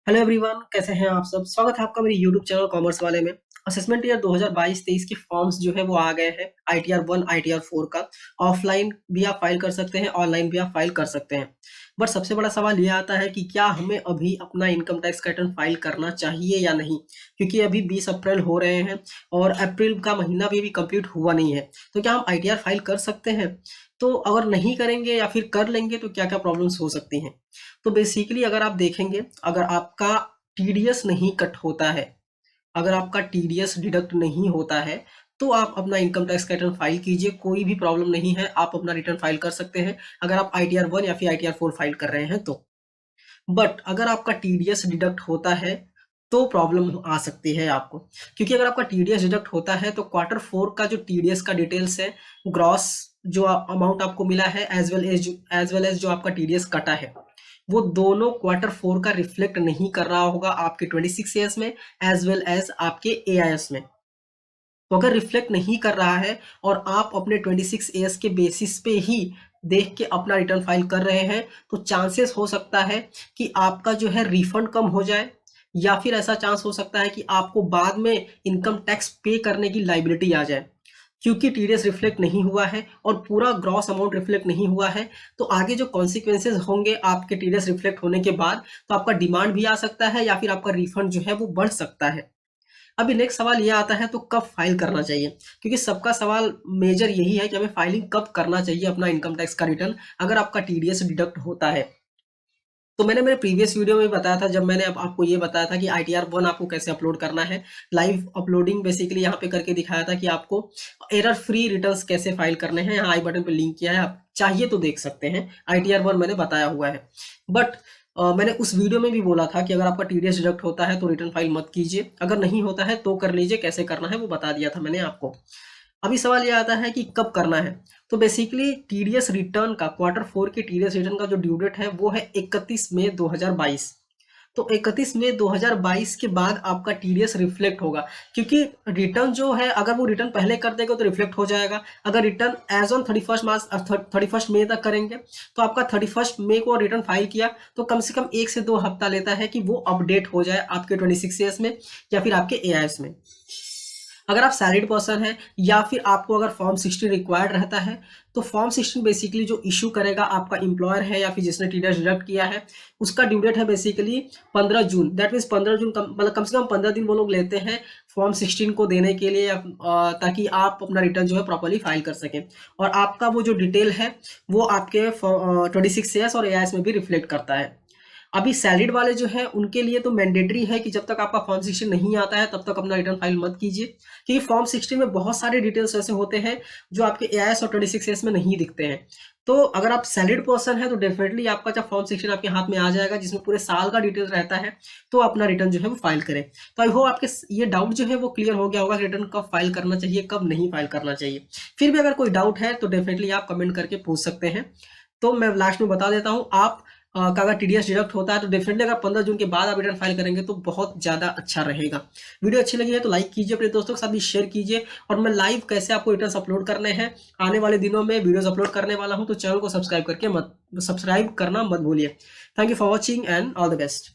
Hello everyone, कैसे हैं आप सब। स्वागत है आपका मेरे यूट्यूब चैनल कॉमर्स वाले में। असेसमेंट ईयर 2022-23 के फॉर्म्स जो है वो आ गए हैं। ITR 1 ITR 4 का ऑफलाइन भी आप फाइल कर सकते हैं, ऑनलाइन भी आप फाइल कर सकते हैं। बट सबसे बड़ा सवाल ये आता है कि क्या हमें अभी अपना इनकम टैक्स का रिटर्न फाइल करना चाहिए या नहीं, क्योंकि अभी 20 अप्रैल हो रहे हैं और अप्रैल का महीना भी अभी कंप्लीट हुआ नहीं है। तो क्या हम ITR फाइल कर सकते हैं? तो अगर नहीं करेंगे या फिर कर लेंगे तो क्या क्या प्रॉब्लम्स हो सकती हैं। तो बेसिकली अगर आप देखेंगे, अगर आपका टीडीएस नहीं कट होता है, अगर आपका टीडीएस डिडक्ट नहीं होता है, तो आप अपना इनकम टैक्स का रिटर्न फाइल कीजिए, कोई भी प्रॉब्लम नहीं है, आप अपना रिटर्न फाइल कर सकते हैं अगर आप ITR 1 या फिर ITR 4 फाइल कर रहे हैं तो। बट अगर आपका टीडीएस डिडक्ट होता है तो प्रॉब्लम आ सकती है आपको, क्योंकि अगर आपका टीडीएस डिडक्ट होता है तो क्वार्टर 4 का जो टीडीएस का डिटेल्स है, ग्रॉस जो अमाउंट आपको मिला है एज वेल एज जो आपका टीडीएस कटा है, वो दोनों क्वार्टर 4 का रिफ्लेक्ट नहीं कर रहा होगा आपके 26 ईयर्स में एज वेल एज आपके एआईएस में। तो अगर रिफ्लेक्ट नहीं कर रहा है और आप अपने 26 ईयर्स के बेसिस पे ही देख के अपना रिटर्न फाइल कर रहे हैं, तो चांसेस हो सकता है कि आपका जो है रिफंड कम हो जाए, या फिर ऐसा चांस हो सकता है कि आपको बाद में इनकम टैक्स पे करने की लाइबिलिटी आ जाए, क्योंकि टीडीएस रिफ्लेक्ट नहीं हुआ है और पूरा ग्रॉस अमाउंट रिफ्लेक्ट नहीं हुआ है। तो आगे जो कॉन्सिक्वेंसेज होंगे आपके टीडीएस रिफ्लेक्ट होने के बाद, तो आपका डिमांड भी आ सकता है या फिर आपका रिफंड जो है वो बढ़ सकता है। अभी नेक्स्ट सवाल ये आता है, तो कब फाइल करना चाहिए, क्योंकि सबका सवाल मेजर यही है कि हमें फाइलिंग कब करना चाहिए अपना इनकम टैक्स का रिटर्न अगर आपका टीडीएस डिडक्ट होता है। तो मैंने मेरे प्रीवियस वीडियो में बताया था, जब मैंने आपको ये बताया था कि ITR 1 आपको कैसे अपलोड करना है, लाइव अपलोडिंग बेसिकली यहाँ पे करके दिखाया था कि आपको एरर फ्री रिटर्न्स कैसे फाइल करने हैं। यहाँ आई बटन पे लिंक किया है, आप चाहिए तो देख सकते हैं। ITR 1 मैंने बताया हुआ है। बट मैंने उस वीडियो में भी बोला था कि अगर आपका टीडीएस डिडक्ट होता है तो रिटर्न फाइल मत कीजिए, अगर नहीं होता है तो कर लीजिए। कैसे करना है वो बता दिया था मैंने आपको। अभी सवाल ये आता है कि कब करना है। तो बेसिकली टीडीएस रिटर्न का क्वार्टर 4 के टीडीएस रिटर्न का जो ड्यू डेट है वो है 31 मई 2022। तो 31 मई 2022 के बाद आपका टीडीएस रिफ्लेक्ट होगा, क्योंकि रिटर्न जो है अगर वो रिटर्न पहले कर देगा तो रिफ्लेक्ट हो जाएगा। अगर रिटर्न एज ऑन 31 मई तक करेंगे तो आपका 31 मई को रिटर्न फाइल किया तो कम से कम 1 से 2 हफ्ता लेता है कि वो अपडेट हो जाए आपके 26 ईयर्स में या फिर आपके एआईएस में। अगर आप सैलरीड पर्सन हैं या फिर आपको अगर फॉर्म 16 रिक्वायर्ड रहता है, तो फॉर्म 16 बेसिकली जो इशू करेगा आपका एम्प्लॉयर है या फिर जिसने टीडीएस डिडक्ट किया है, उसका ड्यू डेट है बेसिकली 15 जून। दैट मीन्स 15 जून मतलब कम से कम 15 दिन वो लोग लेते हैं फॉर्म 16 को देने के लिए, ताकि आप अपना रिटर्न जो है प्रॉपर्ली फाइल कर सकें और आपका वो जो डिटेल है वो आपके 26 ईयर्स और एआईएस में भी रिफ्लेक्ट करता है। अभी सैलरीड वाले जो है उनके लिए तो मैंडेटरी है कि जब तक आपका फॉर्म 16 नहीं आता है तब तक अपना रिटर्न फाइल मत कीजिए, क्योंकि फॉर्म 16 में बहुत सारे डिटेल्स ऐसे होते हैं जो आपके एआईएस और 26 ईयर्स में नहीं दिखते हैं। तो अगर आप सैलरीड पर्सन है तो डेफिनेटली आपका जब फॉर्म 16 आपके हाथ में आ जाएगा जिसमें पूरे साल का डिटेल्स रहता है, तो अपना रिटर्न जो है वो फाइल करें। तो आई होप आपके ये डाउट जो है वो क्लियर हो गया होगा, रिटर्न कब फाइल करना चाहिए कब नहीं फाइल करना चाहिए। फिर भी अगर कोई डाउट है तो डेफिनेटली आप कमेंट करके पूछ सकते हैं। तो मैं लास्ट में बता देता हूँ, आप का अगर टीडीएस डिडक्ट होता है तो डेफिनेटली अगर 15 जून के बाद आप रिटर्न फाइल करेंगे तो बहुत ज़्यादा अच्छा रहेगा। वीडियो अच्छी लगी है तो लाइक कीजिए, अपने दोस्तों के साथ भी शेयर कीजिए, और मैं लाइव कैसे आपको रिटर्न्स अपलोड करने हैं आने वाले दिनों में वीडियोस अपलोड करने वाला हूं, तो चैनल को सब्सक्राइब करना मत भूलिए। Thank you for watching and all the best.